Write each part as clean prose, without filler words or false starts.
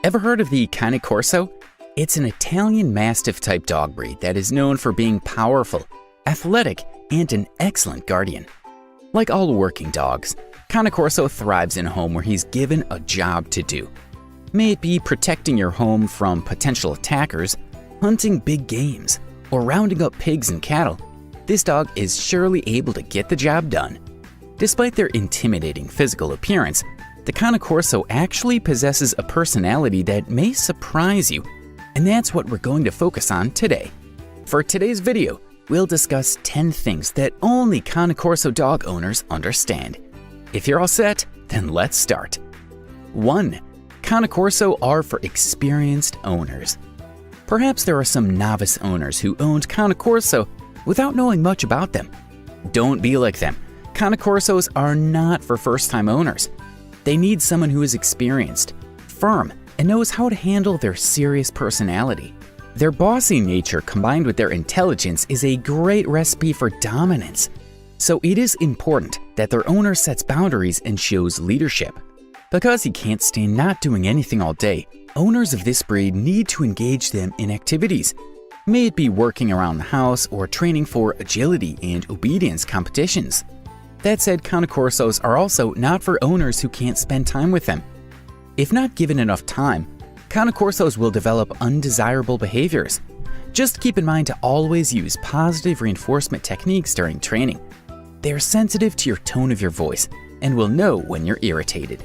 Ever heard of the Cane Corso? It's an Italian Mastiff type dog breed that is known for being powerful, athletic, and an excellent guardian. Like all working dogs, Cane Corso thrives in a home where he's given a job to do. May it be protecting your home from potential attackers, hunting big games, or rounding up pigs and cattle, this dog is surely able to get the job done. Despite their intimidating physical appearance, the Cane Corso actually possesses a personality that may surprise you, and that's what we're going to focus on today. For today's video, we'll discuss 10 things that only Cane Corso dog owners understand. If you're all set, then let's start. 1. Cane Corso are for experienced owners. Perhaps there are some novice owners who owned Cane Corso without knowing much about them. Don't be like them. Cane Corsos are not for first-time owners. They need someone who is experienced, firm, and knows how to handle their serious personality. Their bossy nature combined with their intelligence is a great recipe for dominance. So it is important that their owner sets boundaries and shows leadership. Because he can't stand not doing anything all day, owners of this breed need to engage them in activities. May it be working around the house or training for agility and obedience competitions. That said, Cane Corsos are also not for owners who can't spend time with them. If not given enough time, Cane Corsos will develop undesirable behaviors. Just keep in mind to always use positive reinforcement techniques during training. They are sensitive to your tone of your voice and will know when you're irritated.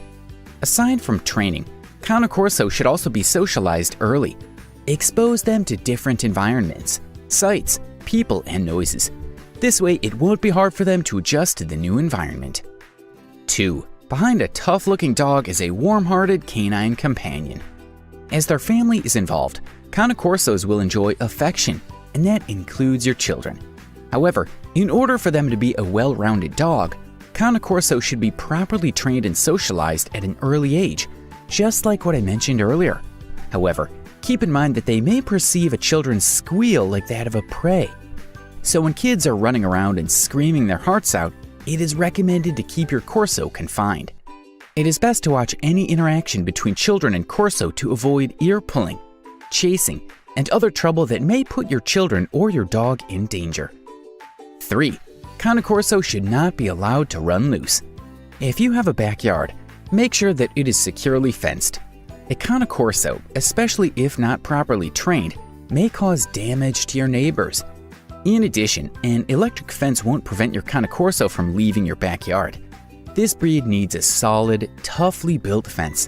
Aside from training, Cane Corso should also be socialized early. Expose them to different environments, sights, people, and noises. This way, it won't be hard for them to adjust to the new environment. 2. Behind a tough-looking dog is a warm-hearted canine companion. As their family is involved, Cane Corsos will enjoy affection, and that includes your children. However, in order for them to be a well-rounded dog, Cane Corso should be properly trained and socialized at an early age, just like what I mentioned earlier. However, keep in mind that they may perceive a children's squeal like that of a prey. So when kids are running around and screaming their hearts out, it is recommended to keep your Corso confined. It is best to watch any interaction between children and Corso to avoid ear pulling, chasing, and other trouble that may put your children or your dog in danger. 3. Cane Corso should not be allowed to run loose. If you have a backyard, make sure that it is securely fenced. A Cane Corso, especially if not properly trained, may cause damage to your neighbors. In addition, an electric fence won't prevent your Cane Corso from leaving your backyard. This breed needs a solid, toughly built fence.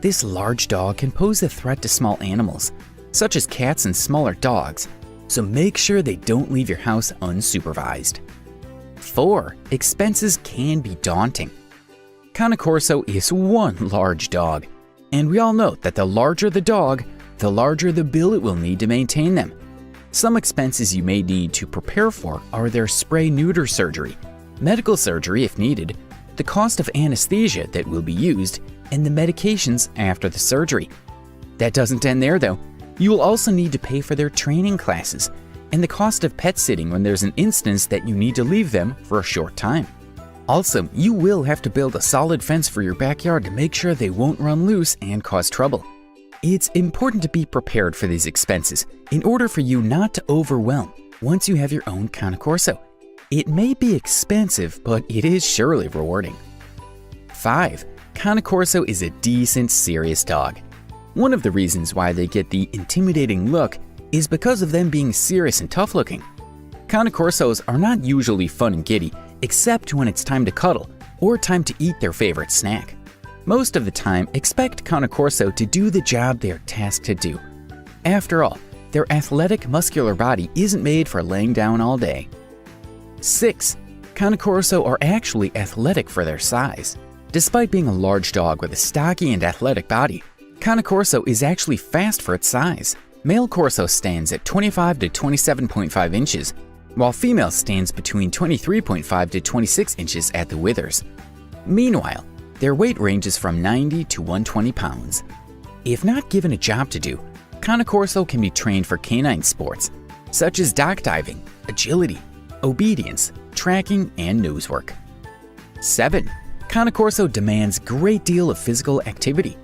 This large dog can pose a threat to small animals, such as cats and smaller dogs, so make sure they don't leave your house unsupervised. 4. Expenses can be daunting. Cane Corso is one large dog, and we all know that the larger the dog, the larger the bill it will need to maintain them. Some expenses you may need to prepare for are their spay-neuter surgery, medical surgery if needed, the cost of anesthesia that will be used, and the medications after the surgery. That doesn't end there though. You will also need to pay for their training classes and the cost of pet sitting when there's an instance that you need to leave them for a short time. Also, you will have to build a solid fence for your backyard to make sure they won't run loose and cause trouble. It's important to be prepared for these expenses in order for you not to overwhelm once you have your own Cane Corso. It may be expensive, but it is surely rewarding. 5. Cane Corso is a decent, serious dog. One of the reasons why they get the intimidating look is because of them being serious and tough-looking. Cane Corsos are not usually fun and giddy, except when it's time to cuddle or time to eat their favorite snack. Most of the time, expect Cane Corso to do the job they are tasked to do. After all, their athletic, muscular body isn't made for laying down all day. 6. Cane Corso are actually athletic for their size. Despite being a large dog with a stocky and athletic body, Cane Corso is actually fast for its size. Male Corso stands at 25 to 27.5 inches, while female stands between 23.5 to 26 inches at the withers. Meanwhile, their weight ranges from 90 to 120 pounds. If not given a job to do, Cane Corso can be trained for canine sports, such as dock diving, agility, obedience, tracking, and nose work. 7. Cane Corso demands a great deal of physical activity.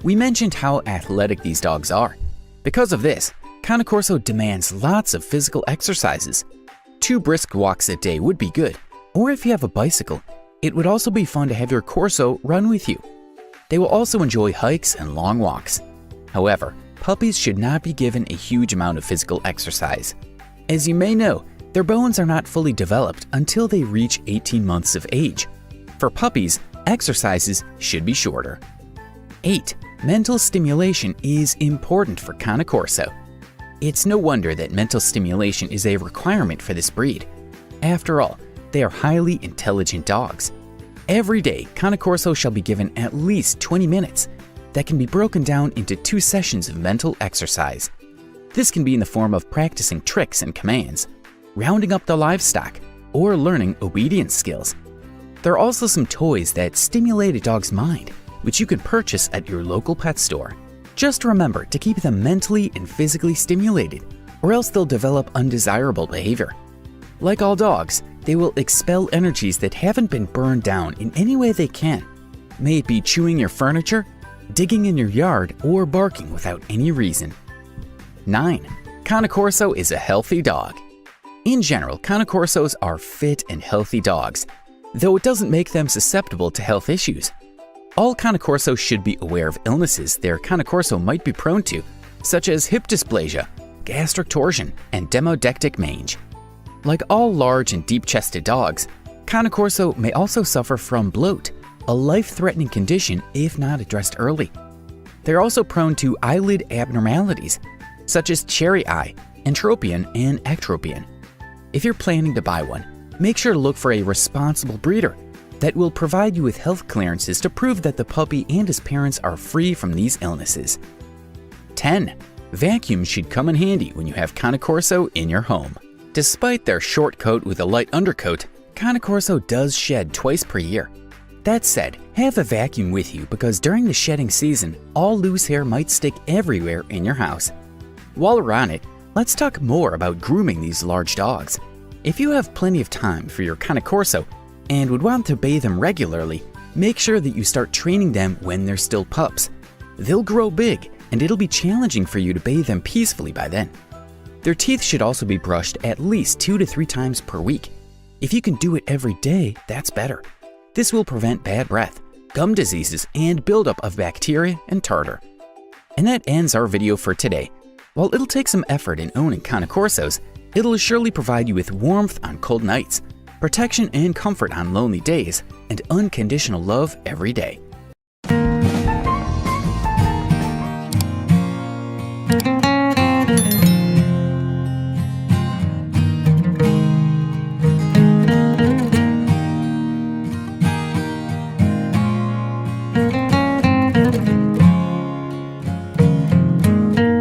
We mentioned how athletic these dogs are. Because of this, Cane Corso demands lots of physical exercises. 2 brisk walks a day would be good, or if you have a bicycle, it would also be fun to have your Corso run with you. They will also enjoy hikes and long walks. However, puppies should not be given a huge amount of physical exercise. As you may know, their bones are not fully developed until they reach 18 months of age. For puppies, exercises should be shorter. 8. Mental stimulation is important for Cane Corso. It's no wonder that mental stimulation is a requirement for this breed. After all, they are highly intelligent dogs. Every day, Cane Corso shall be given at least 20 minutes that can be broken down into 2 sessions of mental exercise. This can be in the form of practicing tricks and commands, rounding up the livestock, or learning obedience skills. There are also some toys that stimulate a dog's mind, which you can purchase at your local pet store. Just remember to keep them mentally and physically stimulated, or else they'll develop undesirable behavior. Like all dogs, they will expel energies that haven't been burned down in any way they can. May it be chewing your furniture, digging in your yard, or barking without any reason. 9. Cane Corso is a healthy dog. In general, Cane Corsos are fit and healthy dogs, though it doesn't make them susceptible to health issues. All Cane Corsos should be aware of illnesses their Cane Corso might be prone to, such as hip dysplasia, gastric torsion, and demodectic mange. Like all large and deep-chested dogs, Cane Corso may also suffer from bloat, a life-threatening condition if not addressed early. They're also prone to eyelid abnormalities, such as cherry eye, entropion, and ectropion. If you're planning to buy one, make sure to look for a responsible breeder that will provide you with health clearances to prove that the puppy and his parents are free from these illnesses. 10. Vacuums should come in handy when you have Cane Corso in your home. Despite their short coat with a light undercoat, Cane Corso does shed twice per year. That said, have a vacuum with you because during the shedding season, all loose hair might stick everywhere in your house. While we're on it, let's talk more about grooming these large dogs. If you have plenty of time for your Cane Corso and would want to bathe them regularly, make sure that you start training them when they're still pups. They'll grow big, and it'll be challenging for you to bathe them peacefully by then. Their teeth should also be brushed at least 2 to 3 times per week. If you can do it every day, that's better. This will prevent bad breath, gum diseases, and buildup of bacteria and tartar. And that ends our video for today. While it'll take some effort in owning Cane Corsos, it'll surely provide you with warmth on cold nights, protection and comfort on lonely days, and unconditional love every day.